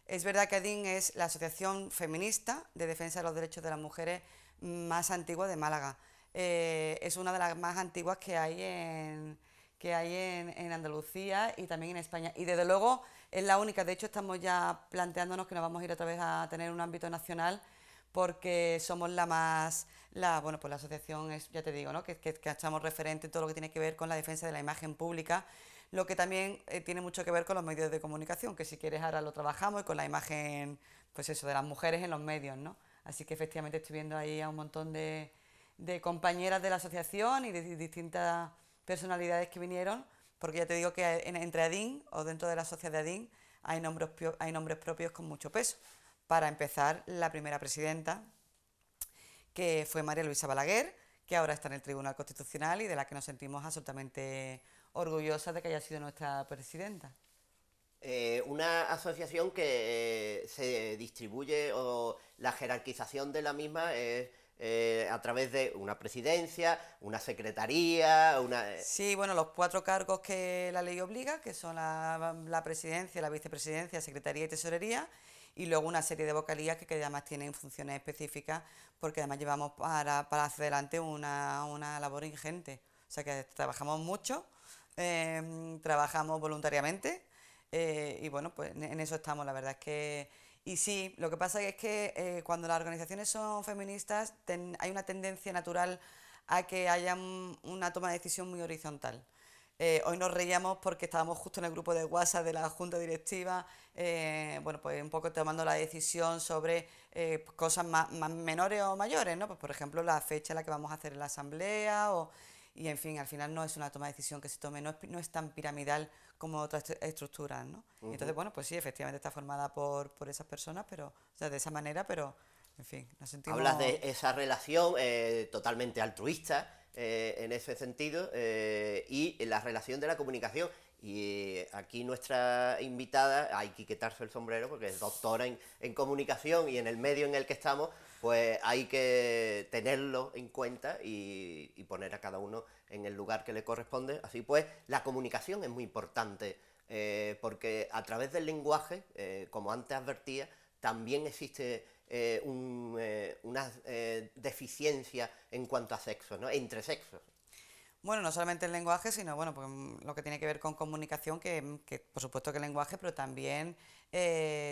Es verdad que ADIN es la asociación feminista de defensa de los derechos de las mujeres más antigua de Málaga. Es una de las más antiguas que hay en Andalucía y también en España. Y desde luego es la única, de hecho estamos ya planteándonos que nos vamos a ir otra vez a tener un ámbito nacional, porque somos bueno, pues la asociación es, ya te digo, ¿no? que estamos referente en todo lo que tiene que ver con la defensa de la imagen pública, lo que también tiene mucho que ver con los medios de comunicación, que si quieres ahora lo trabajamos, y con la imagen, pues eso, de las mujeres en los medios, ¿no? Así que efectivamente estoy viendo ahí a un montón de compañeras de la asociación y de distintas personalidades que vinieron, porque ya te digo que entre ADIN o dentro de la sociedad de ADIN hay nombres propios con mucho peso. Para empezar, la primera presidenta, que fue María Luisa Balaguer, que ahora está en el Tribunal Constitucional y de la que nos sentimos absolutamente orgullosas de que haya sido nuestra presidenta. Una asociación que se distribuye, o la jerarquización de la misma es a través de una presidencia, una secretaría, Sí, bueno, los 4 cargos que la ley obliga, que son la presidencia, la vicepresidencia, secretaría y tesorería, y luego una serie de vocalías que además tienen funciones específicas, porque además llevamos para hacia adelante una labor ingente. O sea que trabajamos mucho, trabajamos voluntariamente, y bueno, pues en eso estamos, la verdad es que... Y sí, lo que pasa es que cuando las organizaciones son feministas hay una tendencia natural a que haya una toma de decisión muy horizontal. Hoy nos reíamos porque estábamos justo en el grupo de WhatsApp de la Junta Directiva, bueno, pues un poco tomando la decisión sobre cosas más menores o mayores, ¿no? Pues por ejemplo la fecha en la que vamos a hacer la asamblea, y en fin, al final no es una toma de decisión que se tome, no es tan piramidal como otras estructuras, ¿no? Uh-huh. Entonces, bueno, pues sí, efectivamente está formada por esas personas, pero, o sea, de esa manera, pero, en fin, nos sentimos... Hablas de esa relación totalmente altruista, en ese sentido, y la relación de la comunicación. Y aquí nuestra invitada, hay que quitarse el sombrero porque es doctora en comunicación, y en el medio en el que estamos, pues hay que tenerlo en cuenta y poner a cada uno en el lugar que le corresponde. Así pues, la comunicación es muy importante, porque a través del lenguaje, como antes advertía, también existe una deficiencia en cuanto a sexo, ¿no? Entre sexos. Bueno, no solamente el lenguaje, sino bueno, pues lo que tiene que ver con comunicación, que por supuesto que el lenguaje, pero también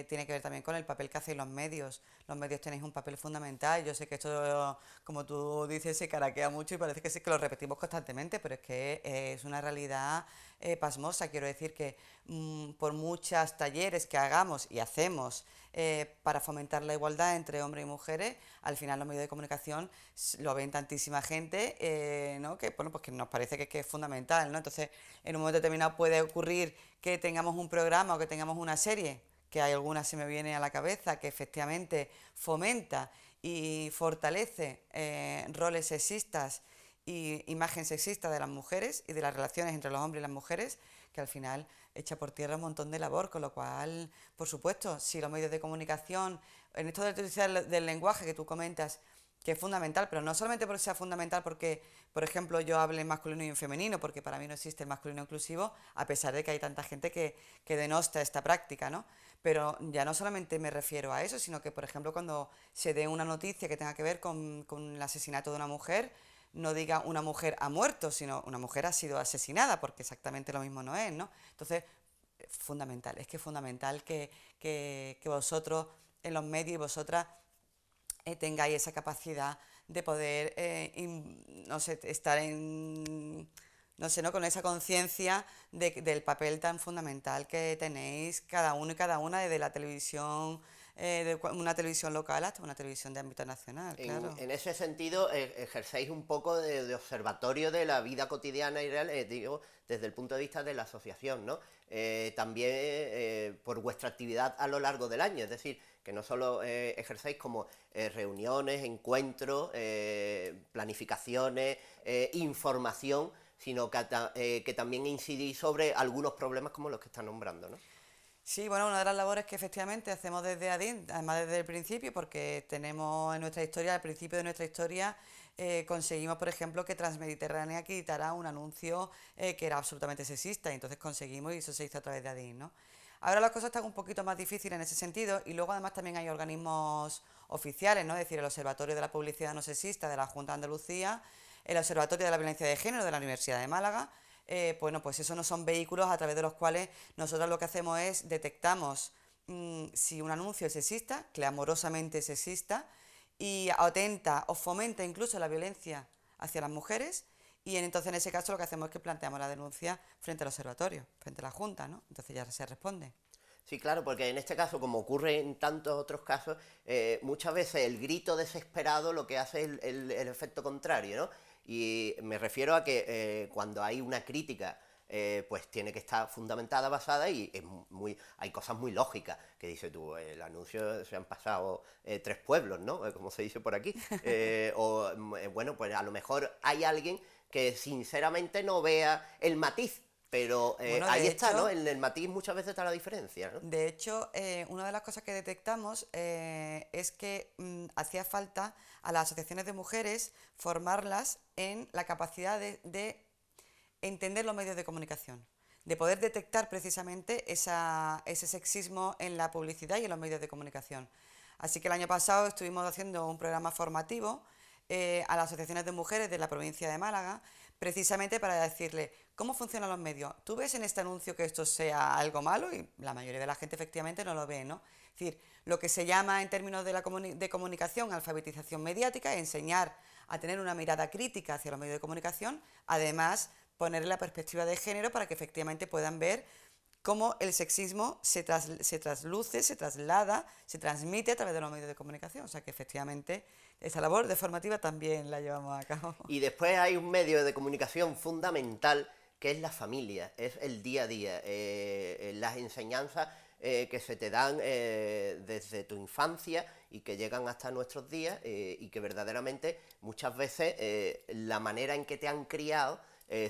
tiene que ver también con el papel que hacen los medios. Los medios tenéis un papel fundamental. Yo sé que esto, como tú dices, se caraquea mucho y parece que sí que lo repetimos constantemente, pero es que es una realidad pasmosa. Quiero decir que por muchos talleres que hagamos y hacemos para fomentar la igualdad entre hombres y mujeres, al final los medios de comunicación lo ven tantísima gente, ¿no? Que, bueno, pues que nos parece que es fundamental, ¿no? Entonces, en un momento determinado puede ocurrir que tengamos un programa o que tengamos una serie, que hay alguna se me viene a la cabeza, que efectivamente fomenta y fortalece roles sexistas y imagen sexista de las mujeres y de las relaciones entre los hombres y las mujeres, que al final echa por tierra un montón de labor, con lo cual, por supuesto, si los medios de comunicación, en esto de utilizar del lenguaje que tú comentas, que es fundamental, pero no solamente porque sea fundamental porque, por ejemplo, yo hable en masculino y en femenino, porque para mí no existe el masculino inclusivo, a pesar de que hay tanta gente que denosta esta práctica, ¿no? Pero ya no solamente me refiero a eso, sino que, por ejemplo, cuando se dé una noticia que tenga que ver con el asesinato de una mujer, no diga una mujer ha muerto, sino una mujer ha sido asesinada, porque exactamente lo mismo no es, ¿no? Entonces, fundamental, es que es fundamental que vosotros en los medios y vosotras tengáis esa capacidad de poder, no sé, estar en, no sé, ¿no? Con esa conciencia del papel tan fundamental que tenéis cada uno y cada una, desde la televisión, de una televisión local hasta una televisión de ámbito nacional, claro. En ese sentido, ejercéis un poco de observatorio de la vida cotidiana y real, digo, desde el punto de vista de la asociación, ¿no? También por vuestra actividad a lo largo del año, es decir, que no solo ejercéis como reuniones, encuentros, planificaciones, información, sino que también incidís sobre algunos problemas como los que está nombrando, ¿no? Sí, bueno, una de las labores que efectivamente hacemos desde ADIN, además desde el principio, porque tenemos en nuestra historia, al principio de nuestra historia, conseguimos, por ejemplo, que Transmediterránea quitara un anuncio que era absolutamente sexista, y entonces conseguimos, y eso se hizo a través de ADIN, ¿no? Ahora las cosas están un poquito más difíciles en ese sentido, y luego además también hay organismos oficiales, ¿no? Es decir, el Observatorio de la Publicidad No Sexista de la Junta de Andalucía, el Observatorio de la Violencia de Género de la Universidad de Málaga. Bueno, pues esos no son vehículos a través de los cuales nosotros lo que hacemos es detectamos si un anuncio es sexista, clamorosamente sexista, y atenta o fomenta incluso la violencia hacia las mujeres, y entonces en ese caso lo que hacemos es que planteamos la denuncia frente al observatorio, frente a la Junta, ¿no? Entonces ya se responde. Sí, claro, porque en este caso, como ocurre en tantos otros casos, muchas veces el grito desesperado lo que hace es el efecto contrario, ¿no? Y me refiero a que cuando hay una crítica, pues tiene que estar fundamentada, basada, y hay cosas muy lógicas, que dice tú, el anuncio se han pasado 3 pueblos, ¿no? Como se dice por aquí. Bueno, pues a lo mejor hay alguien que sinceramente no vea el matiz. Pero bueno, ahí hecho, está, ¿no? En el matiz muchas veces está la diferencia, ¿no? De hecho, una de las cosas que detectamos es que hacía falta a las asociaciones de mujeres formarlas en la capacidad de entender los medios de comunicación, de poder detectar precisamente ese sexismo en la publicidad y en los medios de comunicación. Así que el año pasado estuvimos haciendo un programa formativo a las asociaciones de mujeres de la provincia de Málaga, precisamente para decirle cómo funcionan los medios. ¿Tú ves en este anuncio que esto sea algo malo? Y la mayoría de la gente efectivamente no lo ve, ¿no? Es decir, lo que se llama en términos de comunicación alfabetización mediática, enseñar a tener una mirada crítica hacia los medios de comunicación, además ponerle la perspectiva de género para que efectivamente puedan ver cómo el sexismo se trasluce, se traslada, se transmite a través de los medios de comunicación. O sea que efectivamente esa labor de formativa también la llevamos a cabo. Y después hay un medio de comunicación fundamental que es la familia, es el día a día, las enseñanzas que se te dan desde tu infancia y que llegan hasta nuestros días y que verdaderamente muchas veces la manera en que te han criado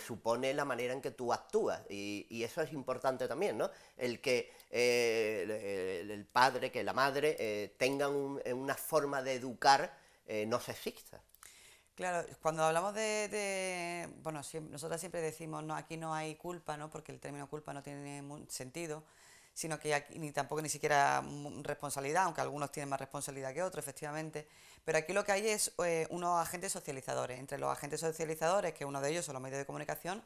supone la manera en que tú actúas y eso es importante también, ¿no? El que el padre, que la madre tengan una forma de educar no sexista. Claro, cuando hablamos bueno, nosotras siempre decimos, no, aquí no hay culpa, ¿no? Porque el término culpa no tiene sentido, sino que aquí tampoco ni siquiera responsabilidad, aunque algunos tienen más responsabilidad que otros, efectivamente. Pero aquí lo que hay es unos agentes socializadores. Entre los agentes socializadores, que uno de ellos son los medios de comunicación,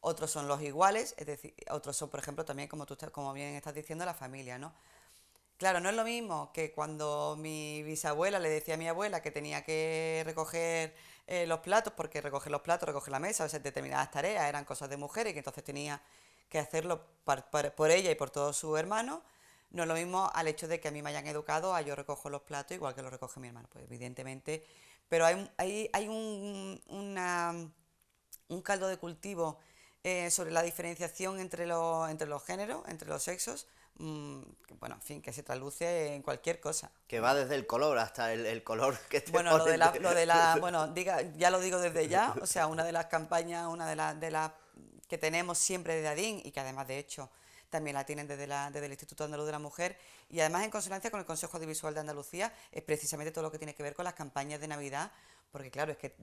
otros son los iguales, es decir, otros son, por ejemplo, también, como bien estás diciendo, la familia, ¿no? Claro, no es lo mismo que cuando mi bisabuela le decía a mi abuela que tenía que recoger los platos, porque recoger los platos, recoger la mesa, o sea, determinadas tareas eran cosas de mujeres y que entonces tenía que hacerlo por ella y por todos sus hermanos. No es lo mismo al hecho de que a mí me hayan educado a yo recojo los platos igual que los recoge mi hermano, pues evidentemente. Pero hay un caldo de cultivo sobre la diferenciación entre los géneros, entre los sexos, que, bueno, en fin, que se traduce en cualquier cosa. Que va desde el color hasta el color que te Bueno, ponen bueno, ya lo digo desde ya, o sea, una de las campañas, una de las que tenemos siempre desde ADIN y que además, de hecho, también la tienen desde el Instituto Andaluz de la Mujer y además en consonancia con el Consejo Audiovisual de Andalucía, es precisamente todo lo que tiene que ver con las campañas de Navidad, porque claro, es que,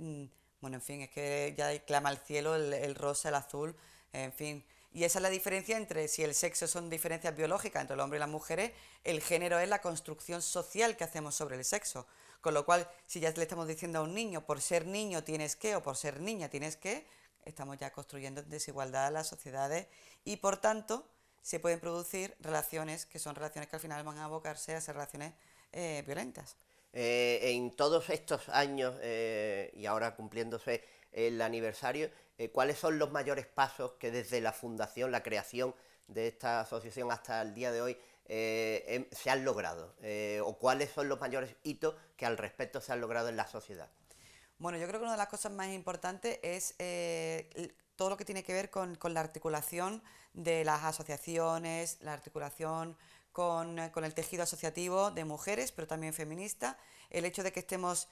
bueno, en fin, es que ya clama al cielo el rosa, el azul, en fin. Y esa es la diferencia entre, si el sexo son diferencias biológicas entre el hombre y las mujeres, el género es la construcción social que hacemos sobre el sexo. Con lo cual, si ya le estamos diciendo a un niño, por ser niño tienes que, o por ser niña tienes que, estamos ya construyendo desigualdad en las sociedades y, por tanto, se pueden producir relaciones que son relaciones que al final van a abocarse a ser relaciones violentas. En todos estos años, y ahora cumpliéndose el aniversario, ¿cuáles son los mayores pasos que desde la fundación, la creación de esta asociación hasta el día de hoy se han logrado? ¿O cuáles son los mayores hitos que al respecto se han logrado en la sociedad? Bueno, yo creo que una de las cosas más importantes es todo lo que tiene que ver con la articulación de las asociaciones, la articulación con el tejido asociativo de mujeres, pero también feminista, el hecho de que estemos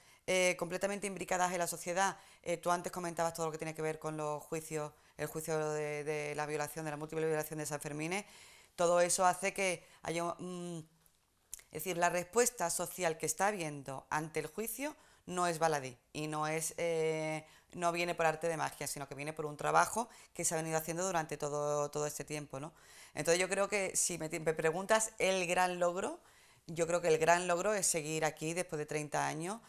completamente imbricadas en la sociedad. Tú antes comentabas todo lo que tiene que ver con los juicios, el juicio de la violación, de la múltiple violación de San Fermín. Todo eso hace que haya, es decir, la respuesta social que está habiendo ante el juicio no es baladí y no viene por arte de magia, sino que viene por un trabajo que se ha venido haciendo durante todo este tiempo, ¿no? Entonces yo creo que si me preguntas el gran logro, yo creo que el gran logro es seguir aquí después de 30 años,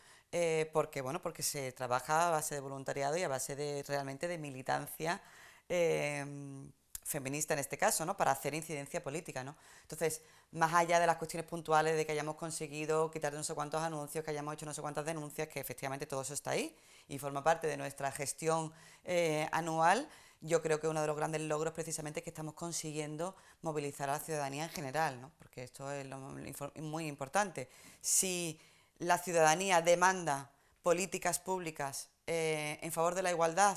porque se trabaja a base de voluntariado y a base de realmente de militancia feminista en este caso, ¿no? Para hacer incidencia política, ¿no? Entonces, más allá de las cuestiones puntuales de que hayamos conseguido quitar no sé cuántos anuncios, que hayamos hecho no sé cuántas denuncias, que efectivamente todo eso está ahí y forma parte de nuestra gestión anual, yo creo que uno de los grandes logros precisamente es que estamos consiguiendo movilizar a la ciudadanía en general, ¿no? Porque esto es muy importante. Si la ciudadanía demanda políticas públicas en favor de la igualdad,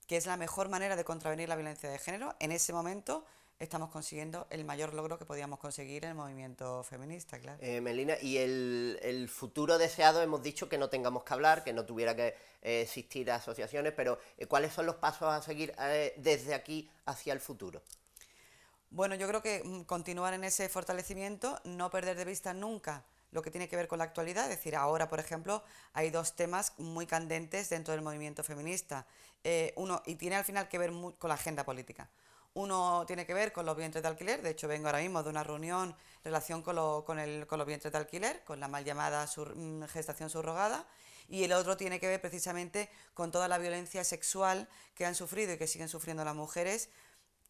que es la mejor manera de contravenir la violencia de género, en ese momento estamos consiguiendo el mayor logro que podíamos conseguir en el movimiento feminista, claro. Melina, y el futuro deseado, hemos dicho que no tengamos que hablar, que no tuviera que existir asociaciones, pero ¿cuáles son los pasos a seguir desde aquí hacia el futuro? Bueno, yo creo que continuar en ese fortalecimiento, no perder de vista nunca lo que tiene que ver con la actualidad, es decir, ahora, por ejemplo, hay dos temas muy candentes dentro del movimiento feminista. Uno, y tiene al final que ver con la agenda política. Uno tiene que ver con los vientres de alquiler, de hecho vengo ahora mismo de una reunión en relación con los vientres de alquiler, con la mal llamada gestación subrogada, y el otro tiene que ver precisamente con toda la violencia sexual que han sufrido y que siguen sufriendo las mujeres,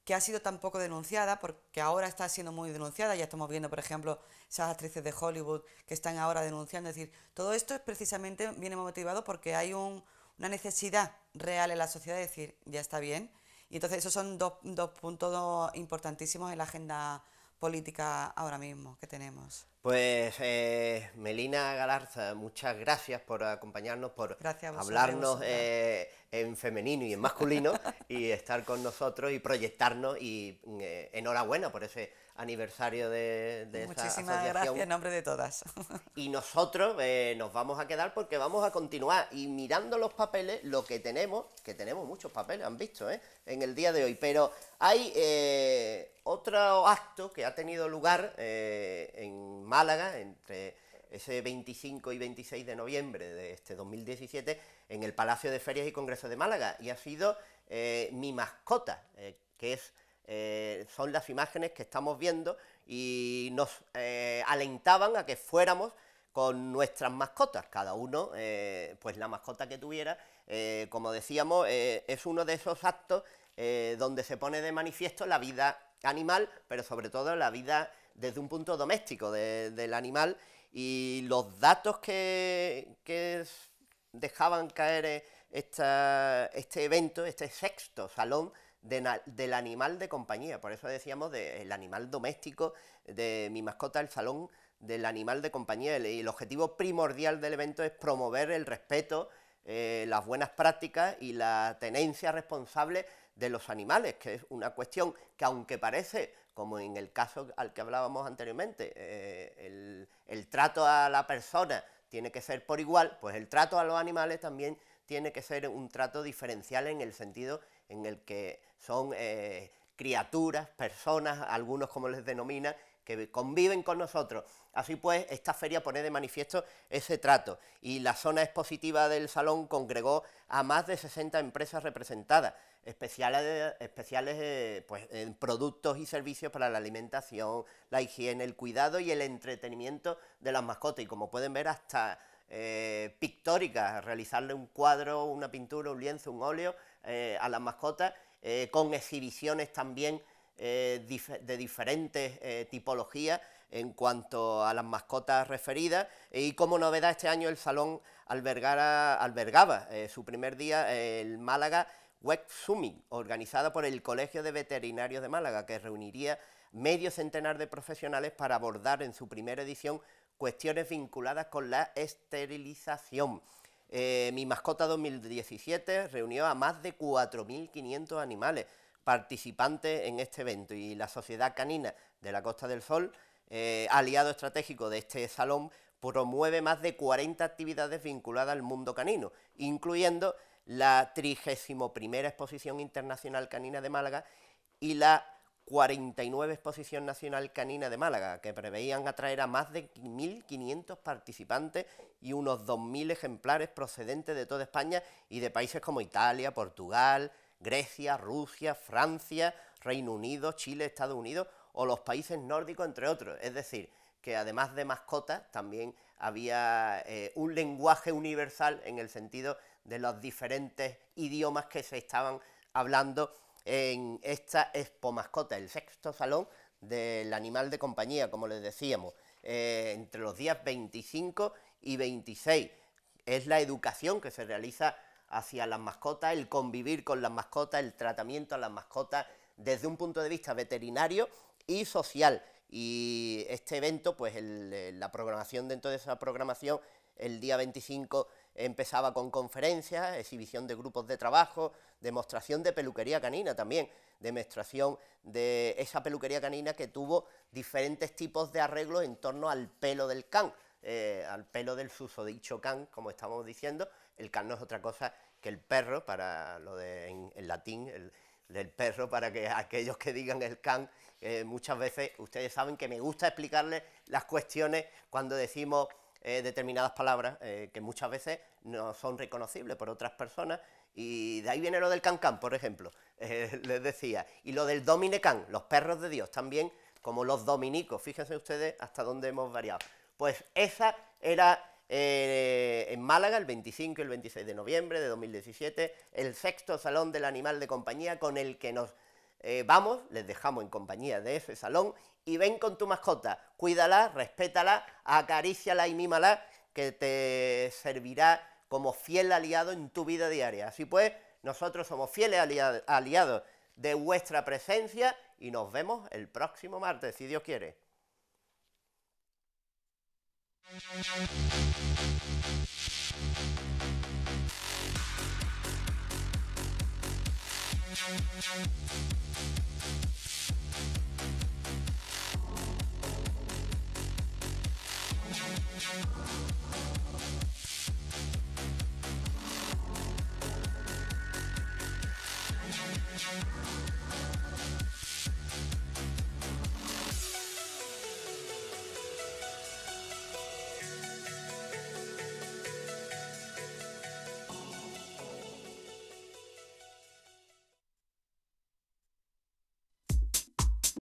que ha sido tan poco denunciada, porque ahora está siendo muy denunciada. Ya estamos viendo, por ejemplo, esas actrices de Hollywood que están ahora denunciando. Es decir, todo esto es precisamente viene motivado porque hay una necesidad real en la sociedad de decir, ya está bien. Y entonces esos son dos puntos importantísimos en la agenda política ahora mismo que tenemos. Pues Melina Galarza, muchas gracias por acompañarnos, por hablarnos en femenino y en masculino y estar con nosotros y proyectarnos, y enhorabuena por ese aniversario de esta asociación. Muchísimas gracias en nombre de todas. Y nosotros nos vamos a quedar porque vamos a continuar y mirando los papeles, lo que tenemos muchos papeles, han visto, en el día de hoy, pero hay otro acto que ha tenido lugar en Málaga entre ese 25 y 26 de noviembre de este 2017 en el Palacio de Ferias y Congresos de Málaga, y ha sido Mi Mascota, que son las imágenes que estamos viendo, y nos alentaban a que fuéramos con nuestras mascotas, cada uno pues la mascota que tuviera. Como decíamos, es uno de esos actos donde se pone de manifiesto la vida animal, pero sobre todo la vida desde un punto doméstico del animal, y los datos que dejaban caer este evento, este sexto salón del animal de compañía. Por eso decíamos del animal doméstico, de Mi Mascota, el salón del animal de compañía. Y el objetivo primordial del evento es promover el respeto, las buenas prácticas y la tenencia responsable de los animales, que es una cuestión que, aunque parece, como en el caso al que hablábamos anteriormente, el trato a la persona tiene que ser por igual, pues el trato a los animales también tiene que ser un trato diferencial, en el sentido en el que son criaturas, personas, algunos como les denomina, que conviven con nosotros. Así pues, esta feria pone de manifiesto ese trato, y la zona expositiva del salón congregó a más de 60 empresas representadas, especiales pues, en productos y servicios para la alimentación, la higiene, el cuidado y el entretenimiento de las mascotas, y como pueden ver, hasta pictóricas, realizarle un cuadro, una pintura, un lienzo, un óleo a las mascotas, con exhibiciones también de diferentes tipologías en cuanto a las mascotas referidas. Y como novedad, este año el salón albergaba su primer día el Málaga Web Summit, organizada por el Colegio de Veterinarios de Málaga, que reuniría medio centenar de profesionales para abordar en su primera edición cuestiones vinculadas con la esterilización. Mi Mascota 2017 reunió a más de 4.500 animales participantes en este evento, y la Sociedad Canina de la Costa del Sol, aliado estratégico de este salón, promueve más de 40 actividades vinculadas al mundo canino, incluyendo la 31ª Exposición Internacional Canina de Málaga y la 49 Exposición Nacional Canina de Málaga, que preveían atraer a más de 1.500 participantes y unos 2.000 ejemplares procedentes de toda España y de países como Italia, Portugal, Grecia, Rusia, Francia, Reino Unido, Chile, Estados Unidos o los países nórdicos, entre otros. Es decir, que además de mascotas también había un lenguaje universal, en el sentido de los diferentes idiomas que se estaban hablando en esta Expo Mascota, el sexto salón del animal de compañía, como les decíamos, entre los días 25 y 26. Es la educación que se realiza hacia las mascotas, el convivir con las mascotas, el tratamiento a las mascotas desde un punto de vista veterinario y social. Y este evento, pues la programación, dentro de esa programación, el día 25 empezaba con conferencias, exhibición de grupos de trabajo, demostración de peluquería canina también, demostración de esa peluquería canina que tuvo diferentes tipos de arreglos en torno al pelo del can, al pelo del susodicho can, como estamos diciendo. El can no es otra cosa que el perro, para lo de en latín, el perro, para que aquellos que digan el can, muchas veces ustedes saben que me gusta explicarles las cuestiones cuando decimos determinadas palabras que muchas veces no son reconocibles por otras personas, y de ahí viene lo del can-can, por ejemplo, les decía, y lo del domine can, los perros de Dios, también como los dominicos. Fíjense ustedes hasta dónde hemos variado. Pues esa era en Málaga, el 25 y el 26 de noviembre de 2017, el sexto salón del animal de compañía, con el que nos vamos, les dejamos en compañía de ese salón, y ven con tu mascota, cuídala, respétala, acaríciala y mímala, que te servirá como fiel aliado en tu vida diaria. Así pues, nosotros somos fieles aliados de vuestra presencia, y nos vemos el próximo martes, si Dios quiere.